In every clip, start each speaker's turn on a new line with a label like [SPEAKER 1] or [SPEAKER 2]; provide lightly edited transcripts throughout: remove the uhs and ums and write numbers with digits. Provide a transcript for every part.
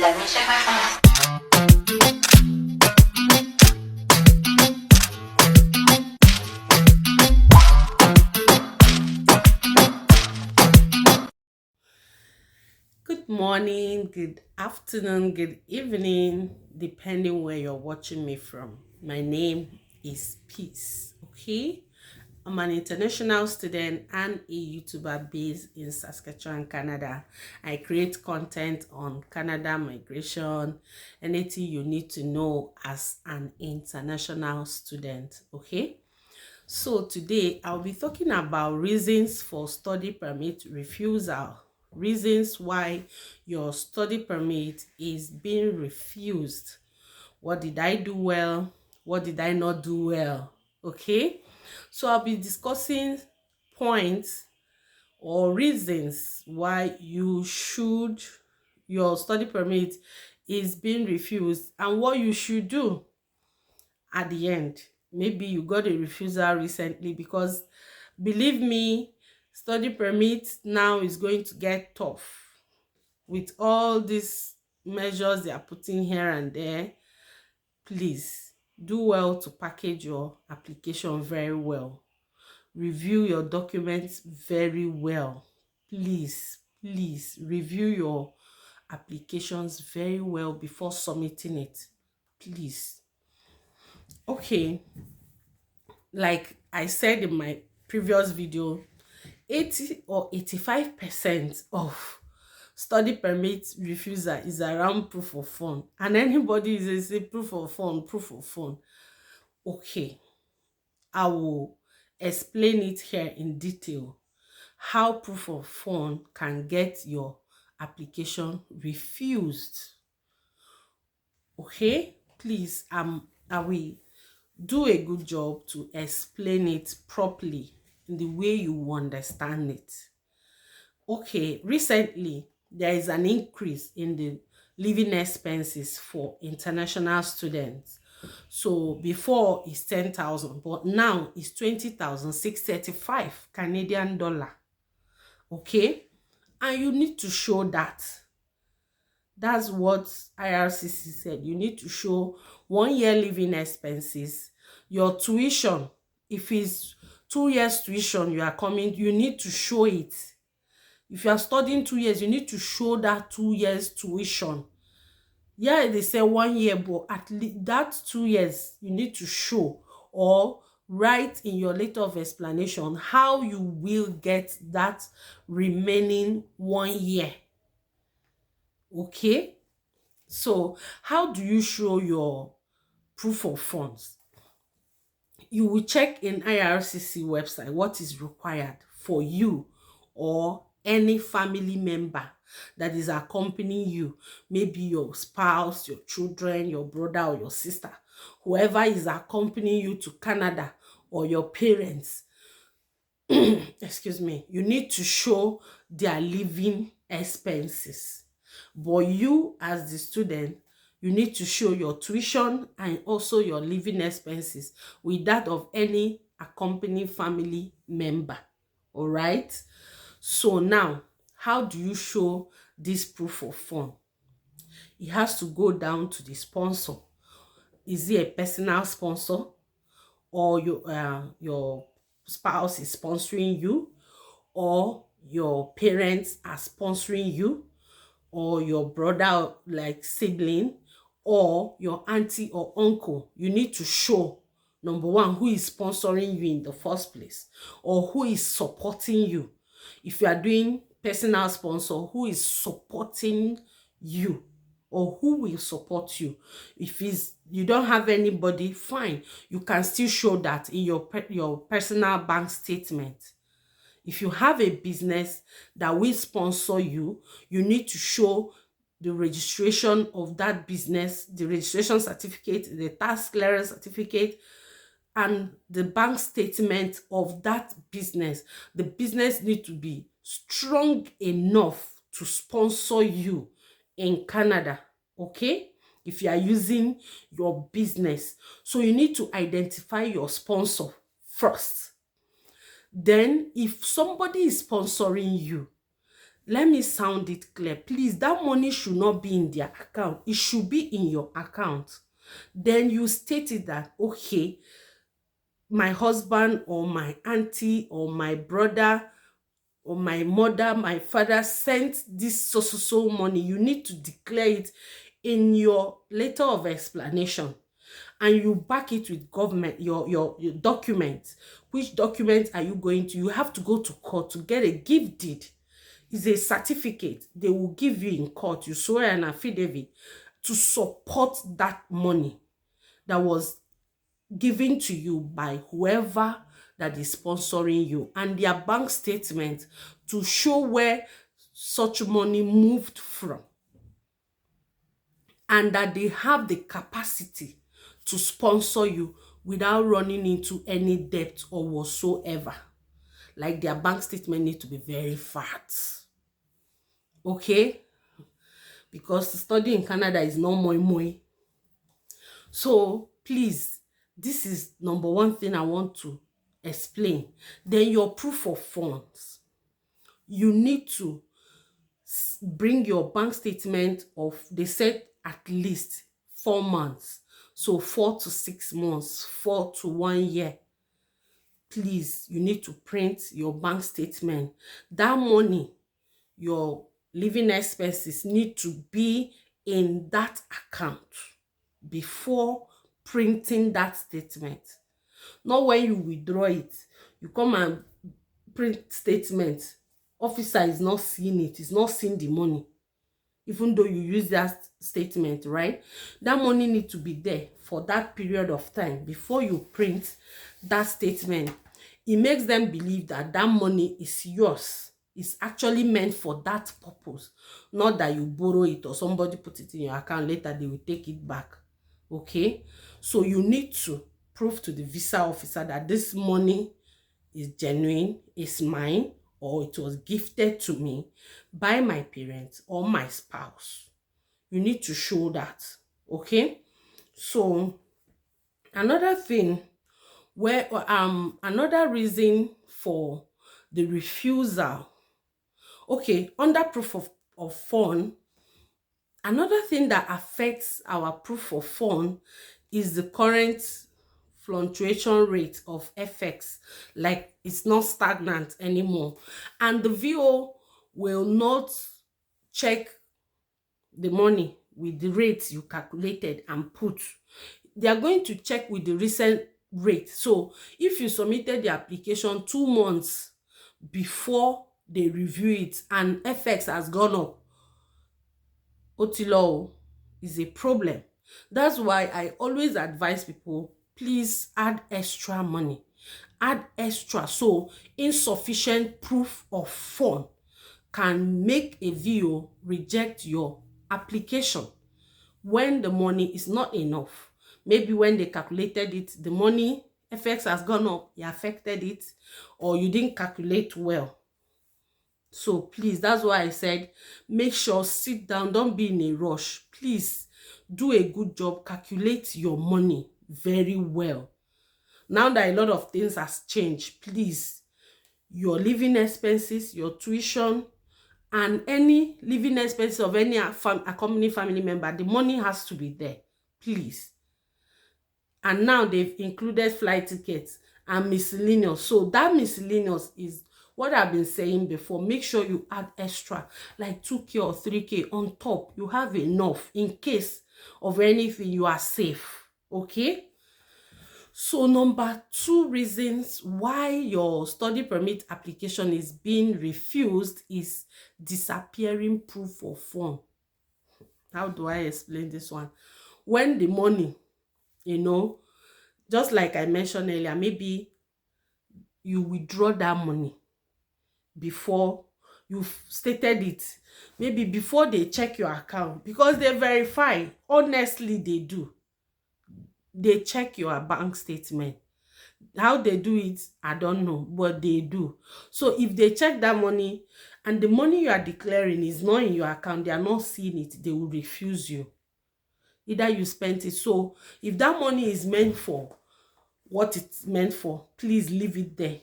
[SPEAKER 1] let me check my phone.
[SPEAKER 2] Good morning, good afternoon, good evening, depending where you're watching me from. My name is Peace, okay? I'm an international student and a YouTuber based in Saskatchewan, Canada. I create content on Canada migration, anything you need to know as an international student, okay? So today I'll be talking about reasons for study permit refusal. Reasons why your study permit is being refused. What did I do well? What did I not do well? Okay? So I'll be discussing points or reasons why your study permit is being refused and what you should do at the end. Maybe you got a refusal recently, because believe me, study permit now is going to get tough with all these measures they are putting here and there. Please do well to package your application very well. Review your documents very well. Please review your applications very well before submitting it. Please. Okay, like I said in my previous video, 80 or 85% of study permit refusal is around proof of fund, and anybody is a proof of fund. Okay, I will explain it here in detail how proof of fund can get your application refused. Okay, please, I will do a good job to explain it properly in the way you understand it. Okay, recently there is an increase in the living expenses for international students. So before it's 10,000, but now it's 20,635 Canadian dollar. Okay, and you need to show that. That's what IRCC said. You need to show 1 year living expenses, your tuition. If it's 2 years tuition you are coming, you need to show it. If you are studying 2 years, you need to show that 2 years tuition. Yeah, they say 1 year, but at least that 2 years you need to show, or write in your letter of explanation how you will get that remaining 1 year. Okay, so how do you show your proof of funds? You will check in IRCC website what is required for you or any family member that is accompanying you, maybe your spouse, your children, your brother or your sister, whoever is accompanying you to Canada, or your parents. Excuse me, you need to show their living expenses. But you as the student, you need to show your tuition and also your living expenses with that of any accompanying family member. All right, so now how do you show this proof of fund? It has to go down to the sponsor. Is he a personal sponsor, or your spouse is sponsoring you, or your parents are sponsoring you, or your brother, like sibling, or your auntie or uncle? You need to show, number one, who is sponsoring you in the first place, or who is supporting you. If you are doing personal sponsor, who is supporting you, or who will support you? If you don't have anybody, fine, you can still show that in your personal bank statement. If you have a business that will sponsor you, you need to show the registration of that business, the registration certificate, the tax clearance certificate, and the bank statement of that business. The business need to be strong enough to sponsor you in Canada, okay? If you are using your business, so you need to identify your sponsor first. Then if somebody is sponsoring you, let me sound it clear. Please, that money should not be in their account. It should be in your account. Then you state it that, okay, my husband or my auntie or my brother or my mother, my father sent this so money. You need to declare it in your letter of explanation, and you back it with government, your documents. Which documents are you going to? You have to go to court to get a gift deed. It's a certificate they will give you in court. You swear an affidavit to support that money that was given to you by whoever that is sponsoring you, and their bank statement to show where such money moved from, and that they have the capacity to sponsor you without running into any debt or whatsoever. Like, their bank statement need to be very fat. Okay? Because studying in Canada is not moi. So please, this is number one thing I want to explain. Then your proof of funds. You need to bring your bank statement of, they said, at least 4 months. So 4 to 6 months, 4 to 1 year. Please, you need to print your bank statement. That money, your living expenses need to be in that account before printing that statement. Not when you withdraw it, you come and print statement. Officer is not seeing it, is not seeing the money, even though you use that statement, right? That money need to be there for that period of time before you print that statement. It makes them believe that that money is yours. It's actually meant for that purpose, not that you borrow it or somebody put it in your account, later they will take it back. Okay? So you need to prove to the visa officer that this money is genuine, is mine, or it was gifted to me by my parents or my spouse. You need to show that. Okay? So another thing where another reason for the refusal. Okay, under proof of fund, another thing that affects our proof of fund is the current fluctuation rate of FX. Like, it's not stagnant anymore, and the VO will not check the money with the rates you calculated and put. They are going to check with the recent rate. So if you submitted the application 2 months before they review it and FX has gone up, Otilo is a problem. That's why I always advise people, please add extra money. Add extra, so insufficient proof of fund can make a VO reject your application when the money is not enough. Maybe when they calculated it, the money FX has gone up, it affected it, or you didn't calculate well. So please, that's why I said, make sure, sit down, don't be in a rush. Please do a good job, calculate your money very well. Now that a lot of things has changed, please, your living expenses, your tuition, and any living expenses of any accompanying family member, the money has to be there, please. And now they've included flight tickets and miscellaneous. So that miscellaneous is what I've been saying before. Make sure you add extra, like 2K or 3K on top. You have enough in case of anything. You are safe. Okay? So number 2 reasons why your study permit application is being refused is disappearing proof of fund. How do I explain this one? When the money, just like I mentioned earlier, maybe you withdraw that money before you've stated it, maybe before they check your account, because they verify, honestly they do. They check your bank statement. How they do it, I don't know, but they do. So if they check that money and the money you are declaring is not in your account, they are not seeing it, they will refuse you. Either you spent it. So if that money is meant for what it's meant for, please leave it there.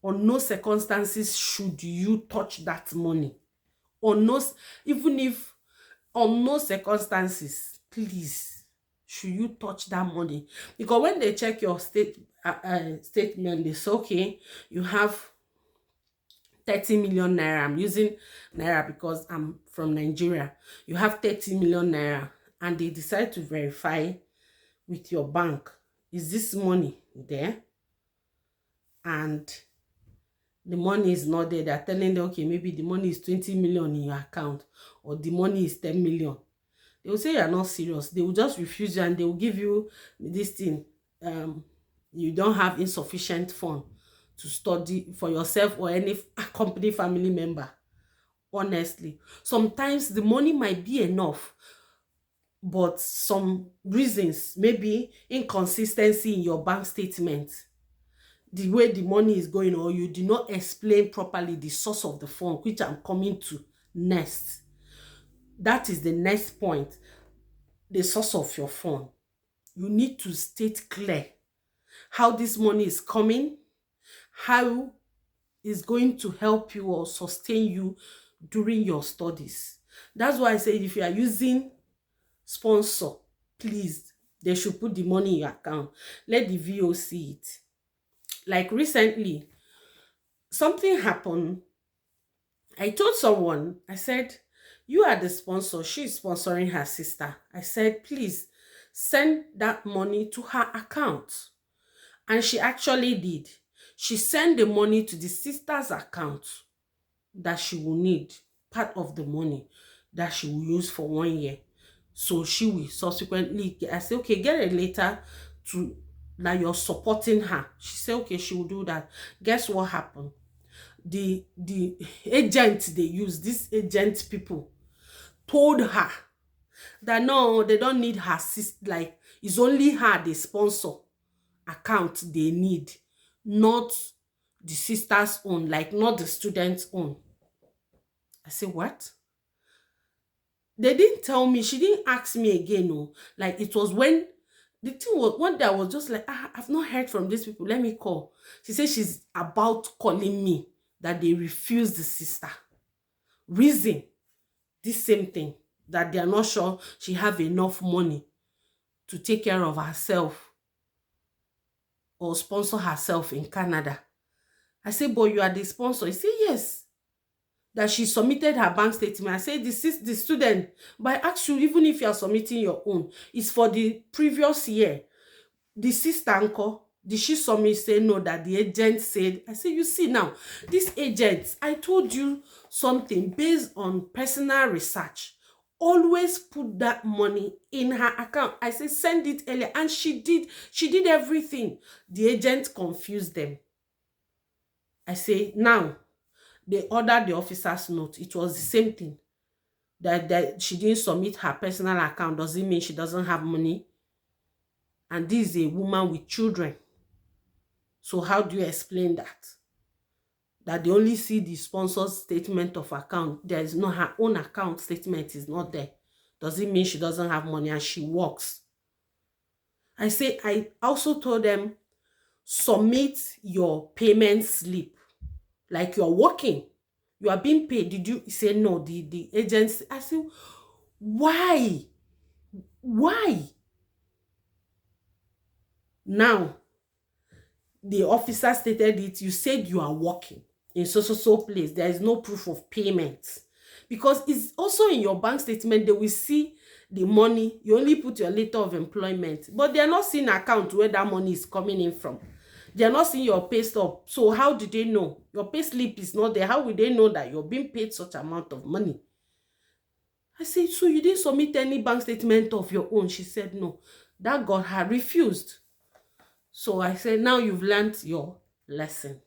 [SPEAKER 2] On no circumstances should you touch that money. on no, even if on no circumstances, please, should you touch that money. Because when they check your statement, they say, okay, you have 30 million naira. I'm using naira because I'm from Nigeria. You have 30 million naira, and they decide to verify with your bank, is this money there? And the money is not there. They're telling them, okay, maybe the money is 20 million in your account, or the money is 10 million. They will say you're not serious. They will just refuse you, and they will give you this thing. You don't have insufficient fund to study for yourself or any company family member. Honestly, sometimes the money might be enough, but some reasons, maybe inconsistency in your bank statement, the way the money is going, or you do not explain properly the source of the fund, which I'm coming to next. That is the next point. The source of your fund. You need to state clear how this money is coming, how it's going to help you or sustain you during your studies. That's why I say, if you are using sponsor, please, they should put the money in your account. Let the VO see it. Like recently, something happened. I told someone, I said, you are the sponsor. She's sponsoring her sister. I said, please send that money to her account. And she actually did. She sent the money to the sister's account that she will need, part of the money that she will use for 1 year. So she will subsequently, I said, okay, get a letter to that you're supporting her. She said, okay, she will do that. Guess what happened? The agent they use, these agent people, told her that no, they don't need her sister. Like, it's only her, the sponsor account they need, not the sister's own, like not the student's own. I say, what? They didn't tell me. She didn't ask me again. No, like it was when the thing was, one day I was just like, I've not heard from these people. Let me call. She said she's about calling me that they refused the sister. Reason, this same thing, that they are not sure she have enough money to take care of herself or sponsor herself in Canada. I said, but you are the sponsor. He said, yes. That she submitted her bank statement. I said, this is the student. But I asked you, even if you are submitting your own, it's for the previous year. The sister uncle, did she submit? Say no, that the agent said. I said, you see now, this agent, I told you something based on personal research. Always put that money in her account. I said, send it earlier. And she did everything. The agent confused them. I say, now, they ordered the officer's note. It was the same thing. That she didn't submit her personal account doesn't mean she doesn't have money. And this is a woman with children. So how do you explain that? That they only see the sponsor's statement of account. There is no, her own account statement is not there. Doesn't mean she doesn't have money and she works. I say, I also told them, submit your payment slip. Like you're working, you are being paid. Did you say no? The agency. I said, why? Now, the officer stated it. You said you are working in so place. There is no proof of payment. Because it's also in your bank statement, they will see the money. You only put your letter of employment. But they are not seeing account where that money is coming in from. They are not seeing your pay stub. So how do they know? Your pay slip is not there. How will they know that you're being paid such amount of money? I said, so you didn't submit any bank statement of your own? She said, no. That got her refused. So I said, now you've learned your lesson.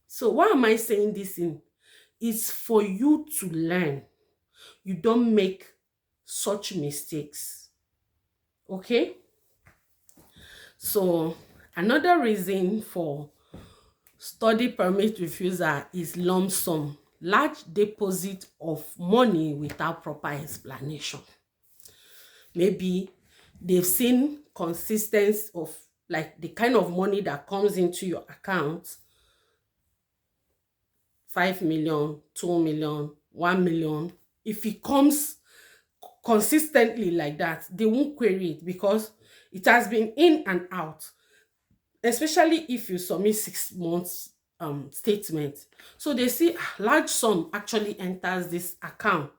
[SPEAKER 2] So why am I saying this in? It's for you to learn. You don't make such mistakes. Okay? So another reason for study permit refusal is lump sum, large deposit of money without proper explanation. Maybe they've seen consistency of like the kind of money that comes into your account, 5 million, 2 million, 1 million. If it comes consistently like that, they won't query it because it has been in and out, especially if you submit 6 months statement. So they see large sum actually enters this account,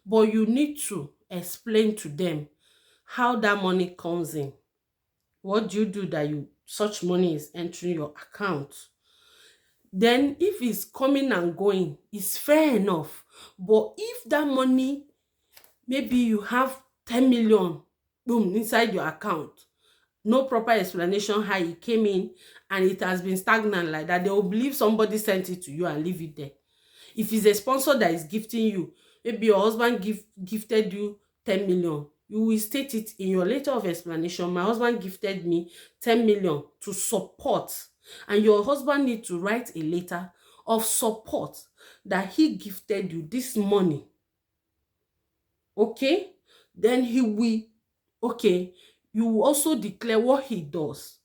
[SPEAKER 2] but you need to explain to them how that money comes in. What do you do that you such money is entering your account? Then if it's coming and going, it's fair enough. But if that money, maybe you have 10 million boom inside your account, no proper explanation how it came in, and it has been stagnant like that, they will believe somebody sent it to you and leave it there. If it's a sponsor that is gifting you, maybe your husband gifted you 10 million, you will state it in your letter of explanation. My husband gifted me 10 million to support, and your husband need to write a letter of support that he gifted you this money. Okay? Then he will, okay, you will also declare what he does.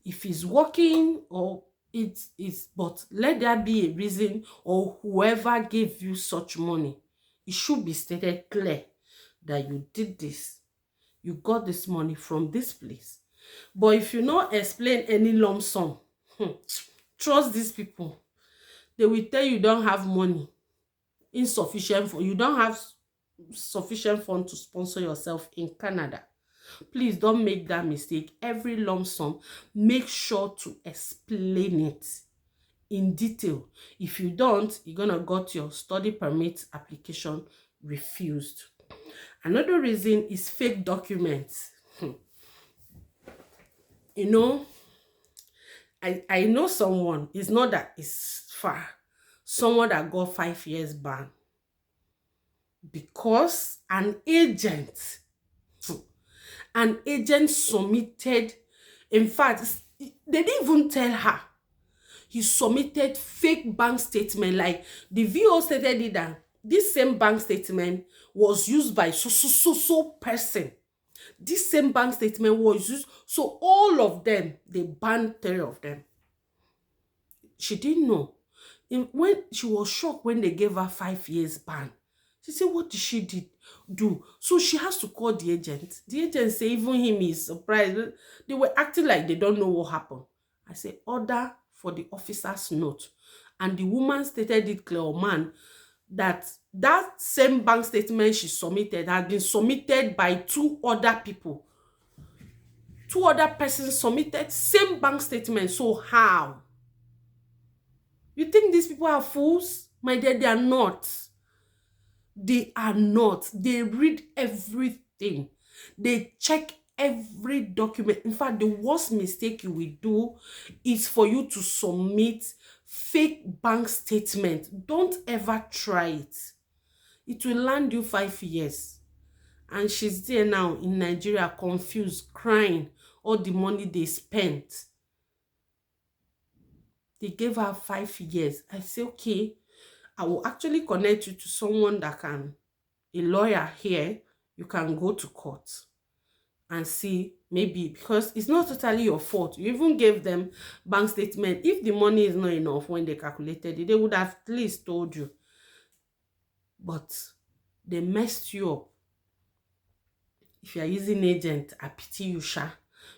[SPEAKER 2] If he's working or it's, but let there be a reason, or whoever gave you such money, it should be stated clear that you did this, you got this money from this place. But if you not explain any lump sum, trust these people, they will tell you don't have money, insufficient for you don't have sufficient fund to sponsor yourself in Canada. Please don't make that mistake. Every lump sum, make sure to explain it in detail. If you don't, you're gonna got your study permit application refused. Another reason is fake documents. You know, I know someone, it's not that it's far, someone that got 5 years ban because an agent submitted, in fact, they didn't even tell her. He submitted fake bank statement. Like the VO stated it that this same bank statement was used by so person. This same bank statement was used. So all of them, they banned 3 of them. She didn't know. When she was shocked when they gave her 5 years ban. She said, what did she do? So she has to call the agent. The agent say even him is surprised. They were acting like they don't know what happened. I say, order for the officer's note. And the woman stated it clear, man, that that same bank statement she submitted had been submitted by 2 other people. 2 other persons submitted same bank statement. So how? You think these people are fools? My dear, they are not. They are not. They read everything. They check every document. In fact, the worst mistake you will do is for you to submit fake bank statement. Don't ever try it. It will land you 5 years. And she's there now in Nigeria, confused, crying, all the money they spent. They gave her 5 years. I say, okay, I will actually connect you to someone that can, a lawyer here. You can go to court and see, maybe, because it's not totally your fault. You even gave them bank statement. If the money is not enough when they calculated it, they would have at least told you. But they messed you up. If you are using agent, I pity you, sha.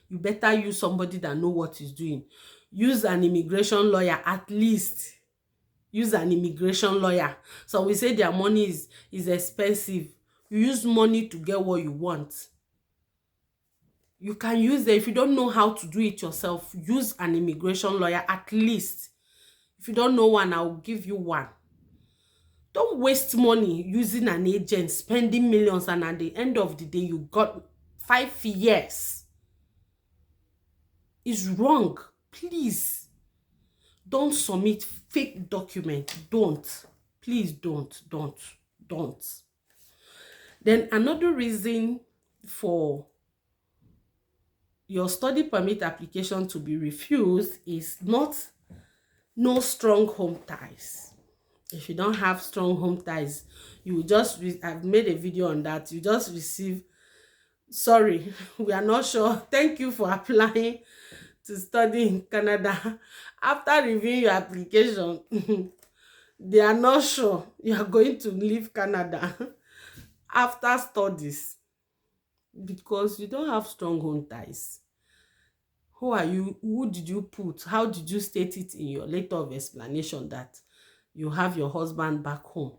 [SPEAKER 2] You better use somebody that know what he's doing. Use an immigration lawyer at least. Use an immigration lawyer. So we say their money is expensive. You use money to get what you want. You can use it. If you don't know how to do it yourself, use an immigration lawyer at least. If you don't know one, I'll give you one. Don't waste money using an agent, spending millions, and at the end of the day, you got 5 years. It's wrong. Please, don't submit fake document. Don't. Please don't. Then another reason for your study permit application to be refused is no strong home ties. If you don't have strong home ties, you will just, I've made a video on that, you just receive, sorry, we are not sure, thank you for applying to study in Canada. After reviewing your application, they are not sure you are going to leave Canada after studies because you don't have strong home ties. Who are you? Who did you put? How did you state it in your letter of explanation that you have your husband back home,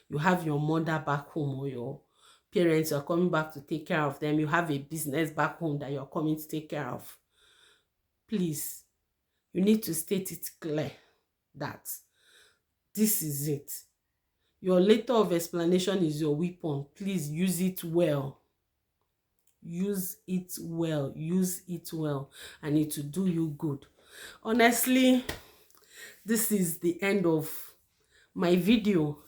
[SPEAKER 2] you have your mother back home, or your parents are coming back to take care of them, you have a business back home that you're coming to take care of? Please, you need to state it clear that this is it. Your letter of explanation is your weapon. Please use it well. Use it well. Use it well. And it will do you good. Honestly, this is the end of my video.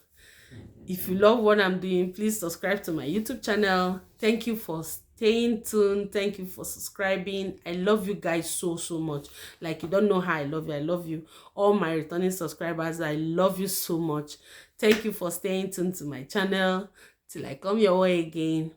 [SPEAKER 2] If you love what I'm doing, please subscribe to my YouTube channel. Thank you for staying tuned. Thank you for subscribing. I love you guys so much. Like, you don't know how I love you. I love you. All my returning subscribers, I love you so much. Thank you for staying tuned to my channel. Till I come your way again.